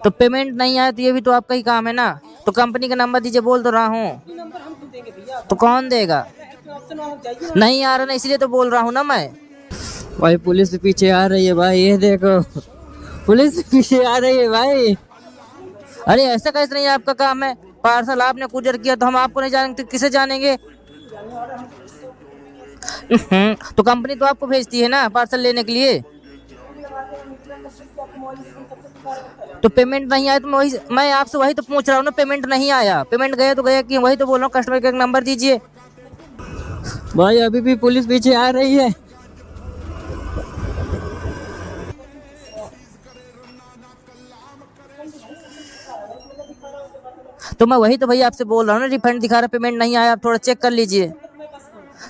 तो पेमेंट नहीं आया तो ये भी तो आपका ही काम है ना। तो कंपनी का नंबर दीजिए, बोल तो रहा हूँ। तो कौन देगा? नहीं आ रहा ना, इसलिए तो बोल रहा हूँ ना मैं। भाई पुलिस पीछे आ रही है भाई, ये देखो पुलिस पीछे आ रही है भाई। अरे ऐसा कैसे नहीं, आपका काम है। पार्सल आपने कुरियर किया तो हम आपको नहीं जानेंगे तो किसे जानेंगे? तो कंपनी तो आपको भेजती है ना पार्सल लेने के लिए। तो पेमेंट नहीं आया तो मैं आपसे वही तो पूछ रहा हूँ ना, पेमेंट नहीं आया, पेमेंट गया तो गया कि वही तो बोल रहा हूँ, कस्टमर केयर नंबर दीजिए। भाई अभी भी पुलिस पीछे आ रही है। तो मैं वही तो भैया आपसे बोल रहा हूँ ना, रिफंड दिखा रहा, पेमेंट नहीं आया, आप थोड़ा चेक कर लीजिए।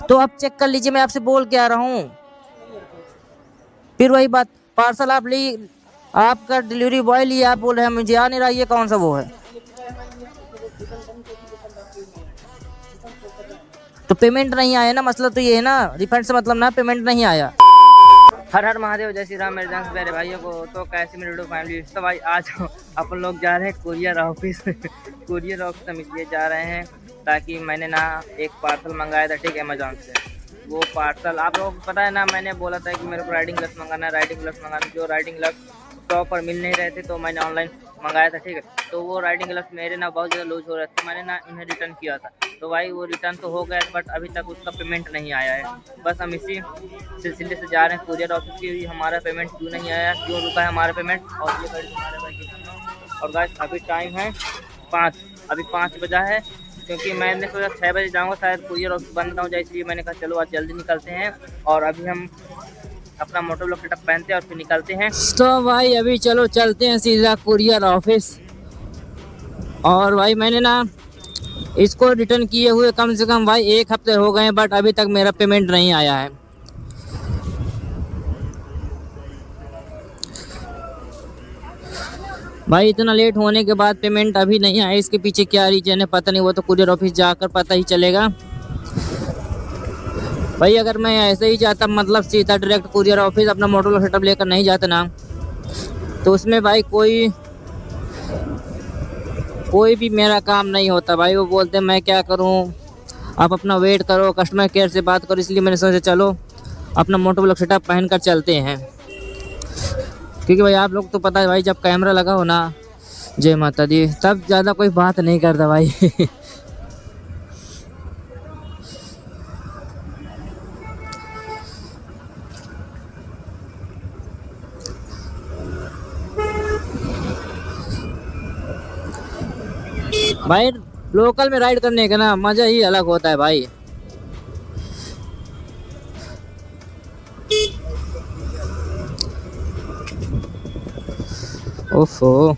तो आप चेक कर लीजिए, मैं आपसे बोल के आ रहा हूँ। फिर वही बात, पार्सल आप ली, आपका डिलीवरी बॉय लिए, आप बोल रहे हैं मुझे आ नहीं रहा, ये कौन सा वो है? तो पेमेंट नहीं आया ना, मसला तो ये है ना, रिफंड से मतलब ना, पेमेंट नहीं आया। हर हर महादेव, जय श्री राम मेरे जान से प्यारे भाइयों को। तो कैसे मेरे वीडियो फैमिली, तो भाई आज अपन लोग जा रहे हैं कुरियर ऑफिस कुरियर ऑफिस हम इसलिए जा रहे हैं ताकि मैंने ना एक पार्सल मंगाया था, ठीक है, अमेजोन से। वो पार्सल आप लोगों को पता है ना, मैंने बोला था कि मेरे को राइडिंग ग्लव्स मंगाना है, राइडिंग ग्लव्स मंगाना, जो राइडिंग ग्लव्स शॉप पर मिल नहीं रहे थे तो मैंने ऑनलाइन मंगाया था, ठीक है। तो वो राइडिंग ग्लव्स मेरे ना बहुत ज़्यादा लूज हो रहे थे, मैंने ना इन्हें रिटर्न किया था। तो भाई वो रिटर्न तो हो गया बट अभी तक उसका पेमेंट नहीं आया है। बस हम इसी सिलसिले से जा रहे हैं कुरियर ऑफिस की, हमारा पेमेंट क्यों नहीं आया, क्यों रुका है हमारा पेमेंट। और ये गाड़ी तुम्हारे भाई की। और गाइस अभी टाइम है 5, अभी 5 बजा है, क्योंकि मैंने सोचा 6 बजे जाऊँगा, शायद कुरियर ऑफिस बंद ना हो जाए, इसलिए मैंने कहा चलो आज जल्दी निकलते हैं। और अभी हम अपना मोटर ब्लॉक सेटअप पहनते हैं और फिर निकलते हैं। तो भाई अभी चलो चलते हैं सीधा कुरियर ऑफिस। और भाई मैंने ना इसको रिटर्न किए हुए कम से कम भाई 1 हफ्ते हो गए हैं, बट अभी तक मेरा पेमेंट नहीं आया है। भाई इतना लेट होने के बाद पेमेंट अभी नहीं आया, इसके पीछे क्या रीजन है पता नहीं, वो तो कुरियर ऑफिस जाकर पता ही चलेगा। भाई अगर मैं ऐसे ही जाता, मतलब सीधा डायरेक्ट कुरियर ऑफिस अपना मोटर सेटअप लेकर नहीं जाता ना, तो उसमें भाई कोई भी मेरा काम नहीं होता भाई। वो बोलते हैं मैं क्या करूं, आप अपना वेट करो, कस्टमर केयर से बात करो, इसलिए मैंने सोचा चलो अपना मोटर ब्लॉक सेटअप पहन कर चलते हैं। क्योंकि भाई आप लोग तो पता है भाई, जब कैमरा लगा हो ना, जय माता दी, तब ज़्यादा कोई बात नहीं करता भाई भाई लोकल में राइड करने का ना मज़ा ही अलग होता है भाई। ओफो,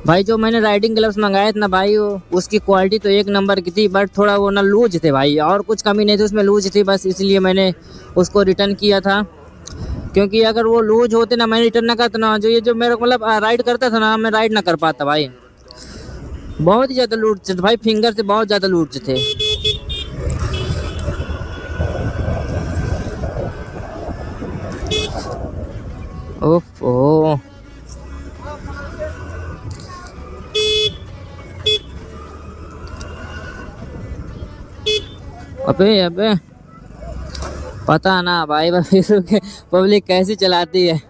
भाई जो मैंने राइडिंग ग्लव्स मंगाए थे ना भाई, उसकी क्वालिटी तो एक नंबर की थी, बट थोड़ा वो ना लूज थे भाई, और कुछ कमी नहीं थी उसमें, लूज थी बस, इसलिए मैंने उसको रिटर्न किया था। क्योंकि अगर वो लूज होते ना, मैं रिटर्न ना करता ना, जो ये जो मेरे को मतलब राइड करता था ना, मैं राइड ना कर पाता भाई। बहुत ही ज़्यादा लूज थे भाई, फिंगर से बहुत ज़्यादा लूज थे। ओफो, अबे अबे पता ना भाई पब्लिक कैसी चलाती है।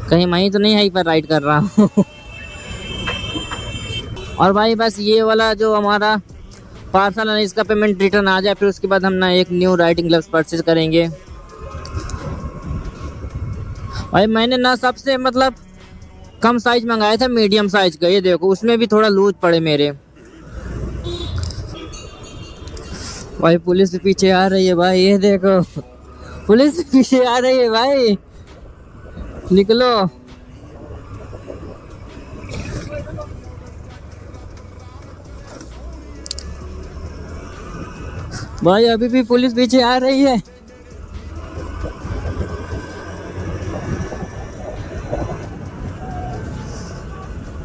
कहीं मैं ही तो नहीं हाई पर राइड कर रहा हूँ और भाई बस ये वाला जो हमारा पार्सल है, इसका पेमेंट रिटर्न आ जाए, फिर उसके बाद हम ना एक न्यू राइडिंग ग्लव्स परचेज करेंगे। भाई मैंने ना सबसे मतलब कम साइज मंगाया था, मीडियम साइज का, ये देखो उसमें भी थोड़ा लूज पड़े मेरे। भाई पुलिस पीछे आ रही है भाई, ये देखो पुलिस पीछे आ रही है भाई, निकलो। भाई अभी भी पुलिस पीछे आ रही है।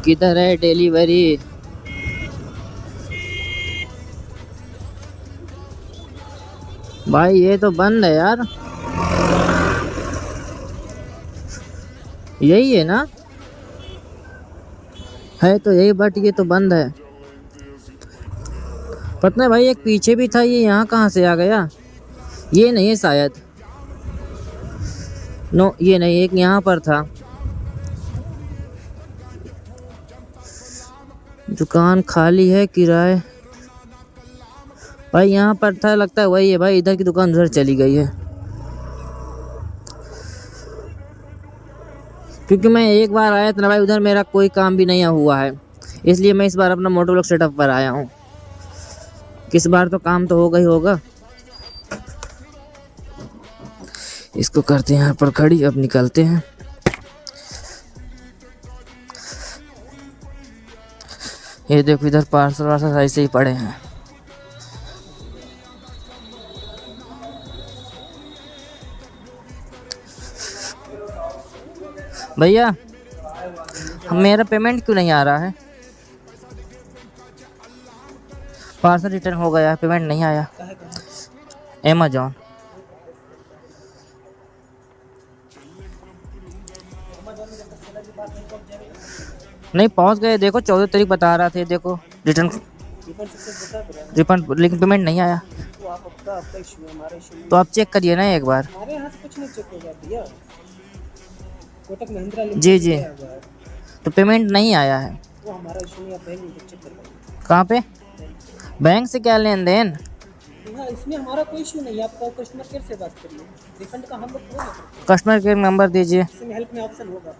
किधर है डिलीवरी? भाई ये तो बंद है यार। यही है ना? है तो यही, बट ये तो बंद है। पता नहीं भाई, एक पीछे भी था, ये यहाँ कहाँ से आ गया? ये नहीं है शायद। नो ये नहीं, एक यहाँ पर था। दुकान खाली है, किराए। भाई यहाँ पर था, लगता है वही है भाई। इधर की दुकान उधर चली गई है, क्योंकि मैं एक बार आया था ना भाई, उधर मेरा कोई काम भी नहीं हुआ है, इसलिए मैं इस बार अपना मोटो व्लॉग सेटअप पर आया हूँ। किस बार तो काम तो होगा ही होगा। इसको करते हैं यहाँ पर खड़ी, अब निकलते हैं। ये देखो इधर पार्सल वार्सल ऐसे ही पड़े हैं। भैया मेरा पेमेंट क्यों नहीं आ रहा है? पार्सल रिटर्न हो गया, पेमेंट नहीं आया। अमेजॉन। नहीं पहुंच गए, देखो 14 तारीख बता रहा थे, देखो रिटर्न रिफंड, लेकिन पेमेंट नहीं आया। तो आप चेक करिए ना एक बार। हमारे यहाँ से कुछ नहीं चेक होगा भैया, कोटक महिंद्रा जी जी, तो पेमेंट नहीं आया है। वो हमारा इशू नहीं, आप बैंक में चेक करवाइए। कहाँ पे? बैंक से क्या लेन देन? हाँ, इसमें हमारा कोई इशू नहीं है, आप कस्टमर केयर से बात करिए। रिफंड का हम लोग थोड़ा ना करते हैं। कस्टमर केयर नंबर दीजिए। इसमें हेल्प में ऑप्शन होगा,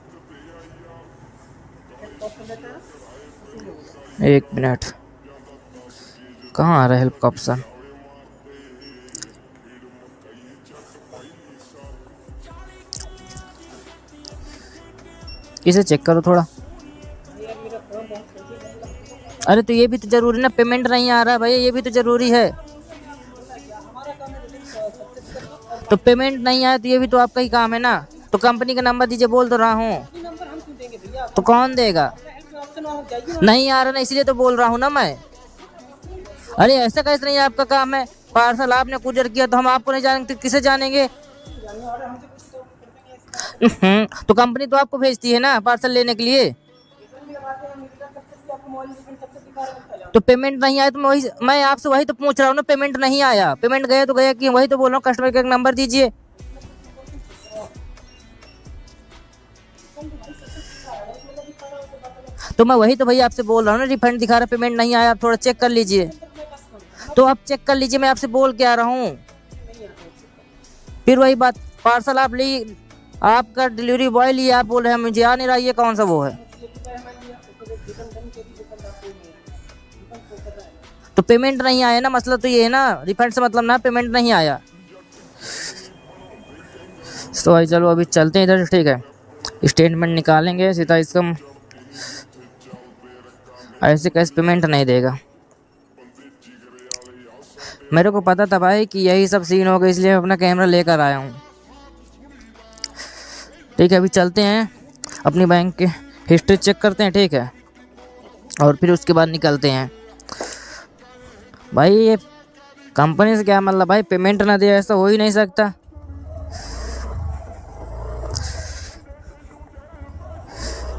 ऑप्शन रहता है, उसी में होगा। एक मिनट, कहाँ आ रहा है हेल्प का ऑप्शन? इसे चेक करो थोड़ा। यार मेरा फॉर्म बहुत जल्दी है। अरे तो ये भी तो जरूरी ना, पेमेंट नहीं आ रहा है भैया, ये भी तो जरूरी है। हमारा काम है रिटर्न सक्सेस करना। तो पेमेंट नहीं आया तो ये भी तो आपका ही काम है ना। तो कंपनी का नंबर दीजिए, बोल तो रहा हूँ। ये नंबर हम क्यों देंगे भैया? तो कौन देगा? हेल्प में ऑप्शन वहाँ जाइए। नहीं आ रहा ना, इसलिए तो बोल रहा हूँ ना मैं। अरे ऐसा कैसे नहीं है, आपका काम है। पार्सल आपने कुरियर किया तो हम आपको नहीं जानेंगे तो किसे जानेंगे? तो कंपनी तो आपको भेजती है ना पार्सल लेने के लिए। तो पेमेंट नहीं आया तो मैं आपसे वही तो पूछ रहा हूँ ना, पेमेंट नहीं आया। पेमेंट गया तो गया कि, वही तो बोल रहा हूँ। कस्टमर केयर नंबर दीजिए। तो मैं वही तो भैया आपसे बोल रहा हूँ ना, रिफंड दिखा रहा, पेमेंट नहीं आया, आप थोड़ा चेक कर लीजिए। तो आप चेक कर लीजिए, मैं आपसे बोल के आ रहा हूँ। फिर वही बात, पार्सल आप ली, आपका डिलीवरी बॉय लिए, आप बोल रहे हैं मुझे आ नहीं रहा, ये कौन सा वो है? तो पेमेंट नहीं आया ना, मसला तो ये है ना। रिफंड से मतलब ना, पेमेंट नहीं आया। तो भाई चलो अभी चलते हैं इधर, ठीक है। स्टेटमेंट निकालेंगे सीधा इसका। ऐसे कैसे पेमेंट नहीं देगा? मेरे को पता था भाई कि यही सब सीन होगा, इसलिए मैं अपना कैमरा लेकर आया हूँ। ठीक है, अभी चलते हैं, अपनी बैंक के हिस्ट्री चेक करते हैं, ठीक है, और फिर उसके बाद निकलते हैं। भाई ये कंपनी से क्या मतलब भाई, पेमेंट ना दे, ऐसा हो ही नहीं सकता।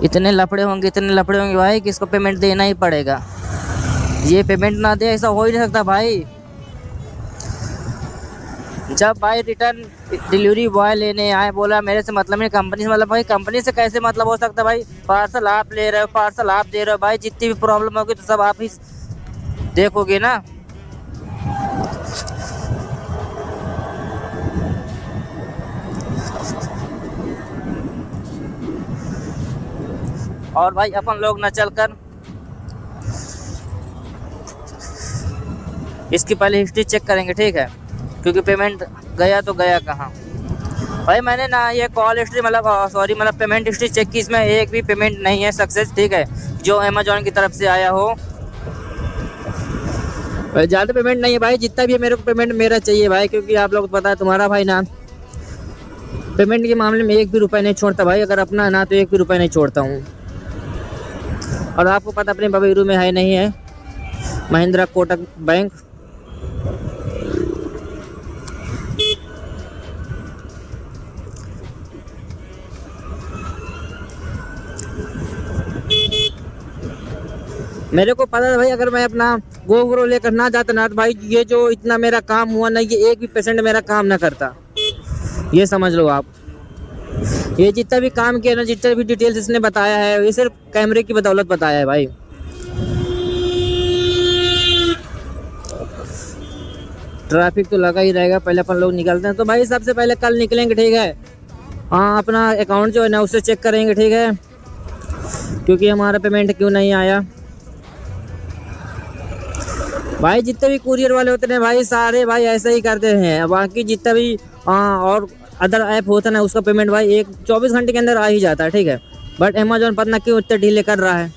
इतने लफड़े होंगे भाई कि इसको पेमेंट देना ही पड़ेगा। ये पेमेंट ना दे, ऐसा हो ही नहीं सकता भाई। जब भाई रिटर्न डिलीवरी बॉय लेने आए, बोला मेरे से मतलब नहीं, कंपनी से मतलब। भाई कंपनी से कैसे मतलब हो सकता है भाई? पार्सल आप ले रहे हो, पार्सल आप दे रहे हो भाई, जितनी भी प्रॉब्लम होगी तो सब आप ही देखोगे ना। और भाई अपन लोग न चलकर इसकी पहले हिस्ट्री चेक करेंगे, ठीक है, क्योंकि पेमेंट गया तो गया कहाँ। भाई मैंने ना ये कॉल हिस्ट्री मतलब पेमेंट हिस्ट्री चेक की, इसमें एक भी पेमेंट नहीं है सक्सेस, ठीक है, जो अमेजोन की तरफ से आया हो। ज़्यादा पेमेंट नहीं है भाई, जितना भी है मेरे को पेमेंट मेरा चाहिए भाई, क्योंकि आप लोग को पता है तुम्हारा भाई ना पेमेंट के मामले में एक भी रुपये नहीं छोड़ता भाई। अगर अपना है ना तो एक भी रुपये नहीं छोड़ता हूँ। और आपको पता अपने बबेरू में है नहीं है महिंद्रा कोटक बैंक। मेरे को पता था भाई, अगर मैं अपना गोग्रो लेकर ना जाता ना तो भाई ये जो इतना मेरा काम हुआ ना, ये 1% मेरा काम ना करता। ये समझ लो आप, ये जितना भी काम किया ना, जितना भी डिटेल्स इसने बताया है, ये सिर्फ कैमरे की बदौलत बताया है भाई। ट्रैफिक तो लगा ही रहेगा। पहले अपन लोग निकलते हैं, तो भाई सबसे पहले कल निकलेंगे, ठीक है। हाँ, अपना अकाउंट जो है ना उससे चेक करेंगे, ठीक है, क्योंकि हमारा पेमेंट क्यों नहीं आया। भाई जितने भी कुरियर वाले होते हैं भाई, सारे भाई ऐसे ही करते हैं। बाकी जितना भी और अदर ऐप होता है ना, उसका पेमेंट भाई 24 घंटे के अंदर आ ही जाता है, ठीक है। बट अमेजोन पता ना क्यों इतने डिले कर रहा है।